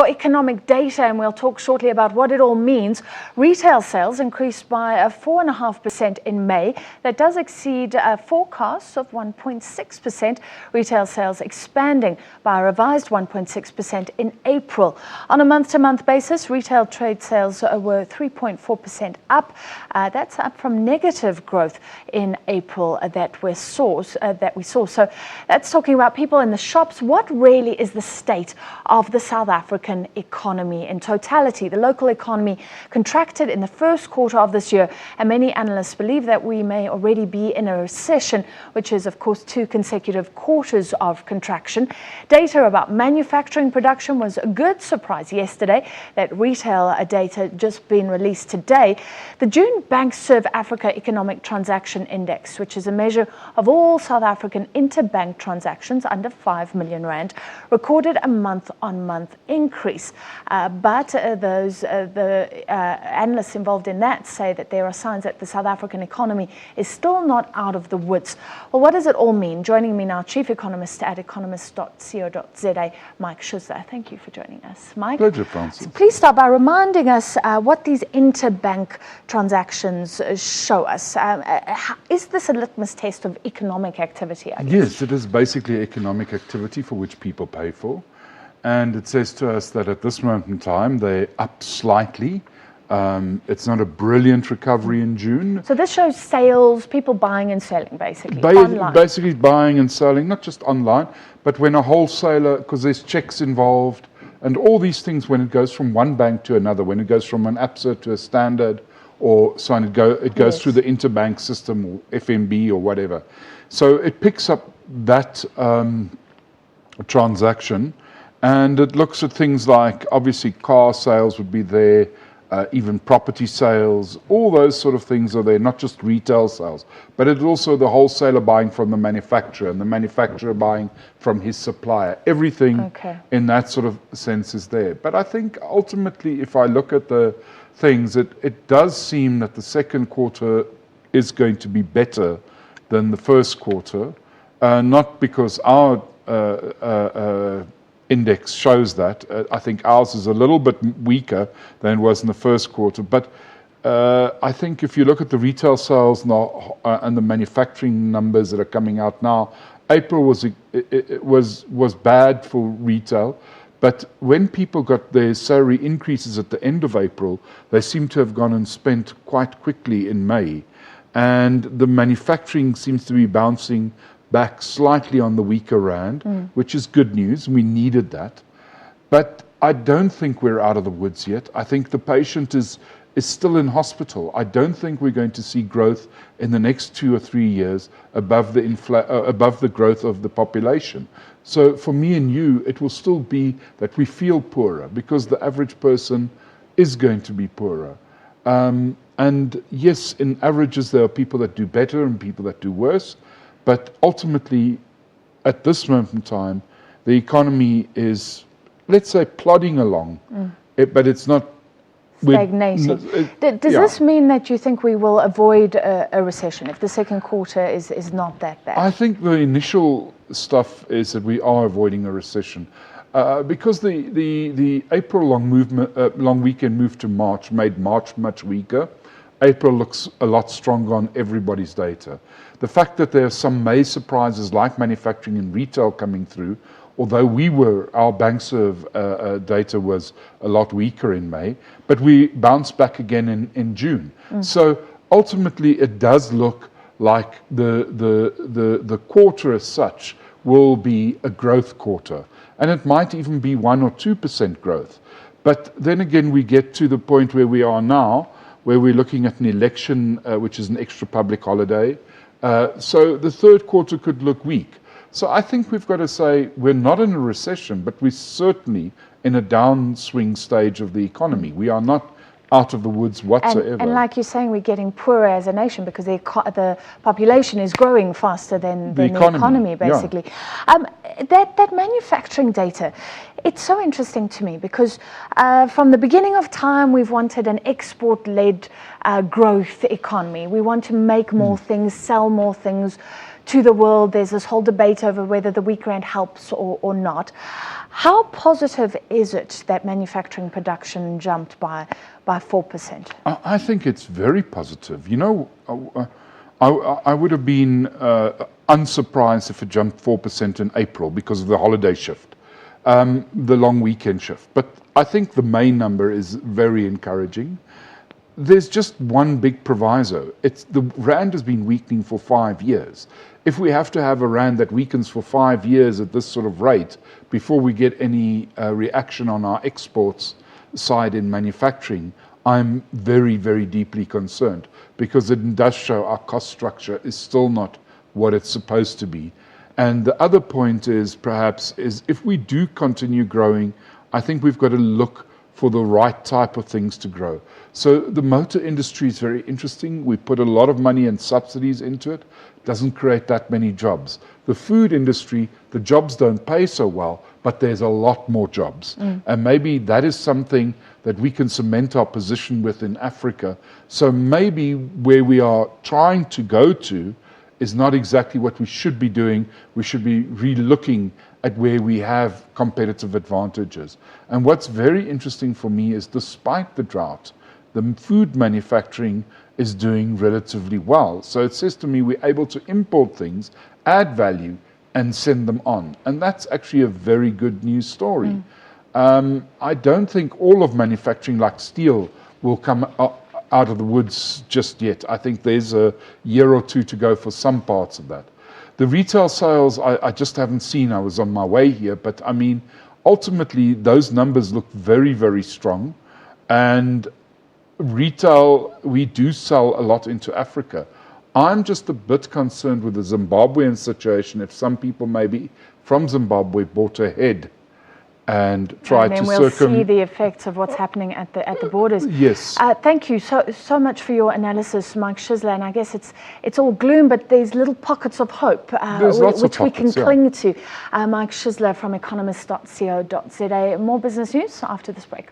for economic data, and we'll talk shortly about what it all means. Retail sales increased by 4.5% in May. That does exceed forecasts of 1.6%. Retail sales expanding by a revised 1.6% in April. On a month-to-month basis, retail trade sales were 3.4% up. That's up from negative growth in April that we saw. So that's talking about people in the shops. What really is the state of the South African economy in totality? The local economy contracted in the first quarter of this year, and many analysts believe that we may already be in a recession, which is, of course, 2 consecutive quarters of contraction. Data about manufacturing production was a good surprise yesterday. That retail data just been released today. The June Bankserv Africa Economic Transaction Index, which is a measure of all South African interbank transactions under 5 million rand, recorded a month-on-month increase. But the analysts involved in that say that there are signs that the South African economy is still not out of the woods. Well, what does it all mean? Joining me now, Chief Economist at economist.co.za, Mike Schuster. Thank you for joining us, Mike. Pleasure, Francis. Please start by reminding us what these interbank transactions show us. Is this a litmus test of economic activity, I guess? Yes, it is basically economic activity for which people pay for. And it says to us that at this moment in time, they're up slightly. It's not a brilliant recovery in June. So this shows sales, people buying and selling, basically, online. Basically buying and selling, not just online, but when a wholesaler, because there's checks involved, and all these things when it goes from one bank to another, when it goes from an Absa to a Standard, or so on, it goes through the interbank system, or FNB, or whatever. So it picks up that transaction, and it looks at things like, obviously, car sales would be there, even property sales, all those sort of things are there, not just retail sales, but it's also the wholesaler buying from the manufacturer and the manufacturer buying from his supplier. Everything in that sort of sense is there. But I think ultimately, if I look at the things, it does seem that the second quarter is going to be better than the first quarter, not because our index shows that. I think ours is a little bit weaker than it was in the first quarter. But I think if you look at the retail sales now and the manufacturing numbers that are coming out now, April was bad for retail. But when people got their salary increases at the end of April, they seem to have gone and spent quite quickly in May. And the manufacturing seems to be bouncing back slightly on the weaker rand, which is good news. We needed that. But I don't think we're out of the woods yet. I think the patient is still in hospital. I don't think we're going to see growth in the next 2 or 3 years above the growth of the population. So for me and you, it will still be that we feel poorer because the average person is going to be poorer. And yes, in averages, there are people that do better and people that do worse. But ultimately, at this moment in time, the economy is, let's say, plodding along, but it's not stagnating. Does this mean that you think we will avoid a recession if the second quarter is not that bad? I think the initial stuff is that we are avoiding a recession. Because the April long weekend move to March made March much weaker. April looks a lot stronger on everybody's data. The fact that there are some May surprises like manufacturing and retail coming through, although our Bankserv data was a lot weaker in May, but we bounced back again in June. So ultimately it does look like the quarter as such will be a growth quarter. And it might even be 1 or 2% growth. But then again, we get to the point where we are now, where we're looking at an election, which is an extra public holiday. So the third quarter could look weak. So I think we've got to say we're not in a recession, but we're certainly in a downswing stage of the economy. We are not out of the woods whatsoever. And like you're saying, we're getting poorer as a nation because the population is growing faster than the economy, basically. Yeah. That manufacturing data, it's so interesting to me because from the beginning of time, we've wanted an export-led growth economy. We want to make more things, sell more things, to the world. There's this whole debate over whether the weak rand helps or not. How positive is it that manufacturing production jumped by 4%? I think it's very positive. You know, I would have been unsurprised if it jumped 4% in April because of the holiday shift, the long weekend shift. But I think the main number is very encouraging. There's just one big proviso. The rand has been weakening for 5 years. If we have to have a rand that weakens for 5 years at this sort of rate before we get any reaction on our exports side in manufacturing, I'm very, very deeply concerned, because it does show our cost structure is still not what it's supposed to be. And the other point is if we do continue growing, I think we've got to look for the right type of things to grow. So the motor industry is very interesting. We put a lot of money and subsidies into it. It doesn't create that many jobs. The food industry, the jobs don't pay so well, but there's a lot more jobs. And maybe that is something that we can cement our position with in Africa. So maybe where we are trying to go to is not exactly what we should be doing. We should be re-looking at where we have competitive advantages. And what's very interesting for me is, despite the drought, the food manufacturing is doing relatively well. So it says to me we're able to import things, add value, and send them on. And that's actually a very good news story. I don't think all of manufacturing, like steel, will come out of the woods just yet. I think there's a year or two to go for some parts of that. The retail sales, I just haven't seen. I was on my way here, but I mean, ultimately, those numbers look very, very strong. And retail, we do sell a lot into Africa. I'm just a bit concerned with the Zimbabwean situation. If some people maybe from Zimbabwe bought ahead and tried to and then we'll see the effects of what's happening at the borders. Yes. Thank you so much for your analysis, Mike Schisler. And I guess it's all gloom, but there's little pockets of hope which we can cling to. Mike Schisler from economist.co.za. More business news after this break.